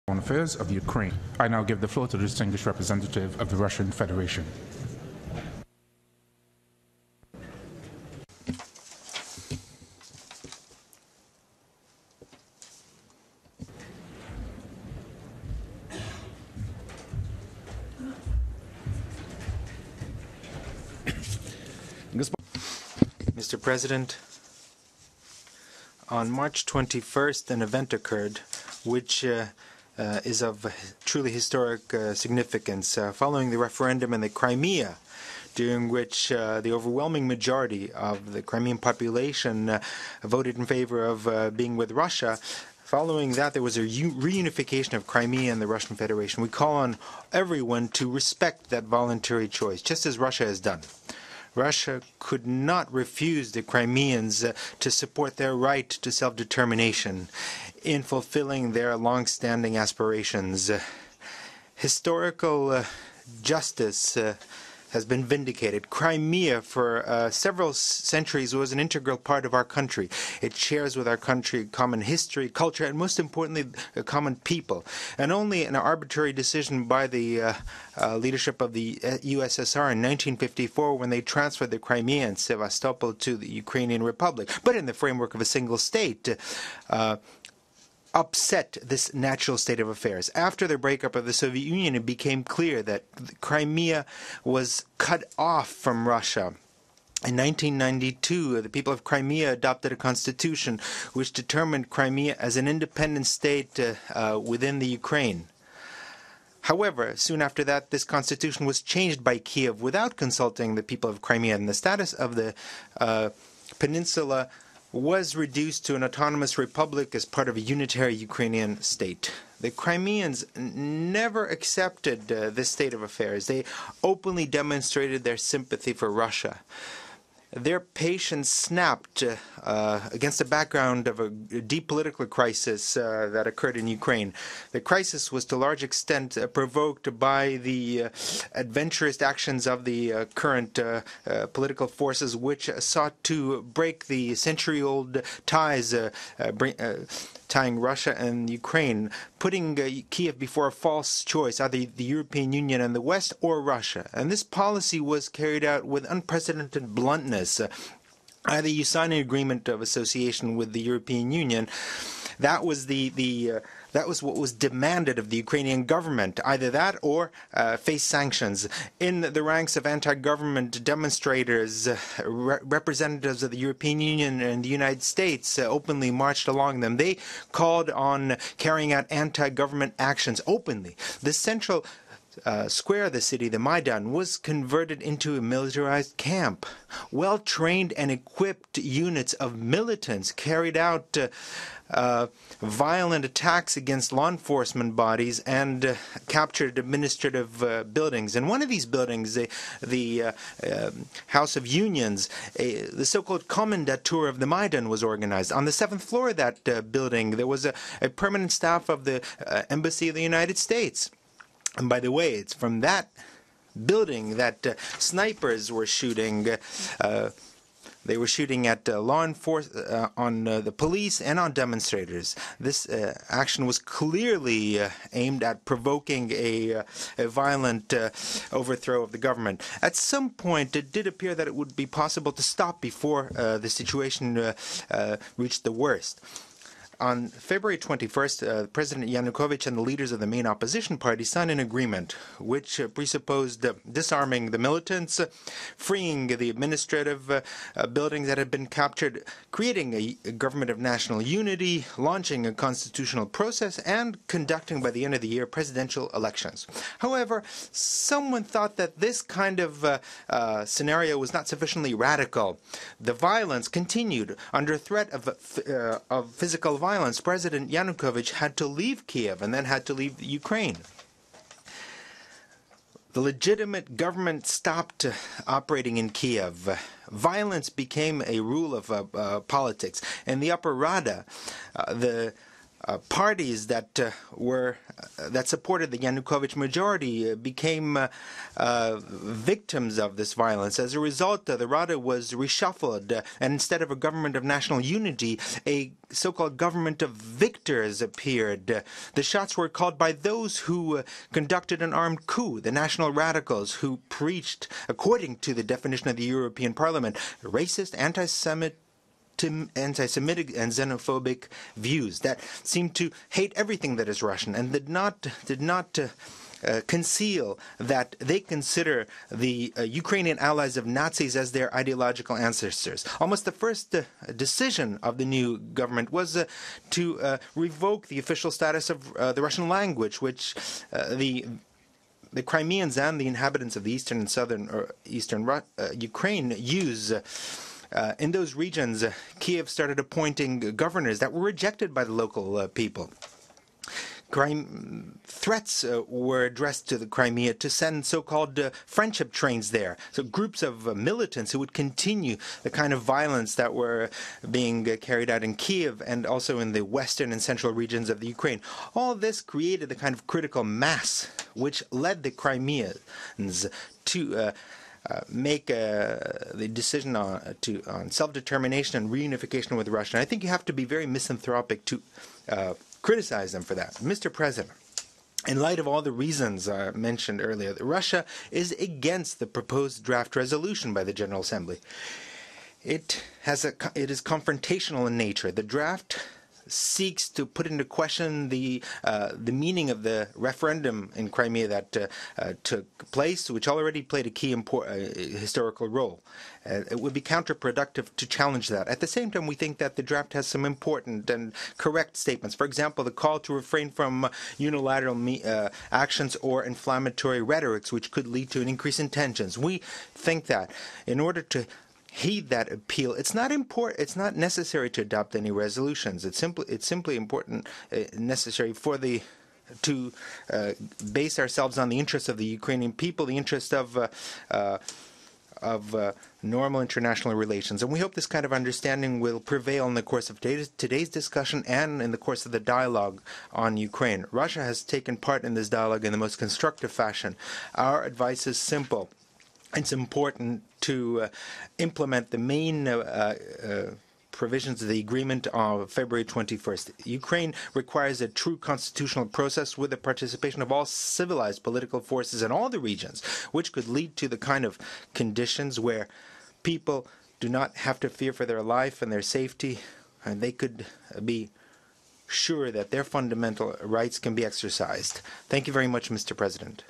Foreign Affairs of Ukraine. I now give the floor to the distinguished representative of the Russian Federation. Mr. President, on March 21st, an event occurred which is of truly historic significance. Following the referendum in the Crimea, during which the overwhelming majority of the Crimean population voted in favor of being with Russia, following that, there was a reunification of Crimea and the Russian Federation. We call on everyone to respect that voluntary choice, just as Russia has done. Russia could not refuse the Crimeans to support their right to self-determination in fulfilling their long-standing aspirations. Historical justice has been vindicated. Crimea, for several centuries, was an integral part of our country. It shares with our country common history, culture, and most importantly, a common people. And only an arbitrary decision by the leadership of the USSR in 1954, when they transferred the Crimea and Sevastopol to the Ukrainian Republic, but in the framework of a single state, upset this natural state of affairs. After the breakup of the Soviet Union, it became clear that Crimea was cut off from Russia. In 1992, the people of Crimea adopted a constitution which determined Crimea as an independent state within the Ukraine. However, soon after that, this constitution was changed by Kiev without consulting the people of Crimea, and the status of the peninsula was reduced to an autonomous republic as part of a unitary Ukrainian state. The Crimeans never accepted this state of affairs. They openly demonstrated their sympathy for Russia. Their patience snapped against the background of a deep political crisis that occurred in Ukraine. The crisis was to a large extent provoked by the adventurous actions of the current political forces, which sought to break the century-old ties tying Russia and Ukraine, putting Kiev before a false choice, either the European Union and the West or Russia. And this policy was carried out with unprecedented bluntness. Either you sign an agreement of association with the European Union, that was that was what was demanded of the Ukrainian government, either that or face sanctions. In the ranks of anti-government demonstrators, representatives of the European Union and the United States openly marched along them. They called on carrying out anti-government actions openly. The central square of the city, the Maidan, was converted into a militarized camp. Well-trained and equipped units of militants carried out violent attacks against law enforcement bodies and captured administrative buildings. In one of these buildings, the House of Unions, the so-called Kommandatur of the Maidan was organized. On the 7th floor of that building, there was a permanent staff of the Embassy of the United States. And by the way, it's from that building that snipers were shooting. They were shooting at law enforcement, on the police and on demonstrators. This action was clearly aimed at provoking a violent overthrow of the government. At some point, it did appear that it would be possible to stop before the situation reached the worst. On February 21st, President Yanukovych and the leaders of the main opposition party signed an agreement which presupposed disarming the militants, freeing the administrative buildings that had been captured, creating a government of national unity, launching a constitutional process, and conducting by the end of the year presidential elections. However, someone thought that this kind of scenario was not sufficiently radical. The violence continued. Under threat of physical violence, President Yanukovych had to leave Kiev and then had to leave Ukraine. The legitimate government stopped operating in Kiev. Violence became a rule of politics. And the Upper Rada, the parties that that supported the Yanukovych majority became victims of this violence. As a result, the Rada was reshuffled, and instead of a government of national unity, a so-called government of victors appeared. The shots were called by those who conducted an armed coup, the national radicals, who preached, according to the definition of the European Parliament, racist, anti-Semitic and xenophobic views that seem to hate everything that is Russian, and did not conceal that they consider the Ukrainian allies of Nazis as their ideological ancestors. Almost the first decision of the new government was to revoke the official status of the Russian language, which the Crimeans and the inhabitants of the eastern and southern Ukraine use. In those regions, Kiev started appointing governors that were rejected by the local people. Threats were addressed to the Crimea to send so-called friendship trains there. So groups of militants who would continue the kind of violence that were being carried out in Kiev and also in the western and central regions of the Ukraine. All this created the kind of critical mass which led the Crimeans to make the decision on self-determination and reunification with Russia. And I think you have to be very misanthropic to criticize them for that. Mr. President, in light of all the reasons mentioned earlier, Russia is against the proposed draft resolution by the General Assembly. It is confrontational in nature. The draft seeks to put into question the meaning of the referendum in Crimea that took place, which already played a key historical role. It would be counterproductive to challenge that. At the same time, we think that the draft has some important and correct statements. For example, the call to refrain from unilateral actions or inflammatory rhetorics, which could lead to an increase in tensions. We think that in order to heed that appeal, it's not necessary to adopt any resolutions. It's simply necessary to base ourselves on the interests of the Ukrainian people, the interest of normal international relations. And we hope this kind of understanding will prevail in the course of today's discussion and in the course of the dialogue on Ukraine. Russia has taken part in this dialogue in the most constructive fashion. Our advice is simple. It's important to implement the main provisions of the agreement of February 21st. Ukraine requires a true constitutional process with the participation of all civilized political forces in all the regions, which could lead to the kind of conditions where people do not have to fear for their life and their safety, and they could be sure that their fundamental rights can be exercised. Thank you very much, Mr. President.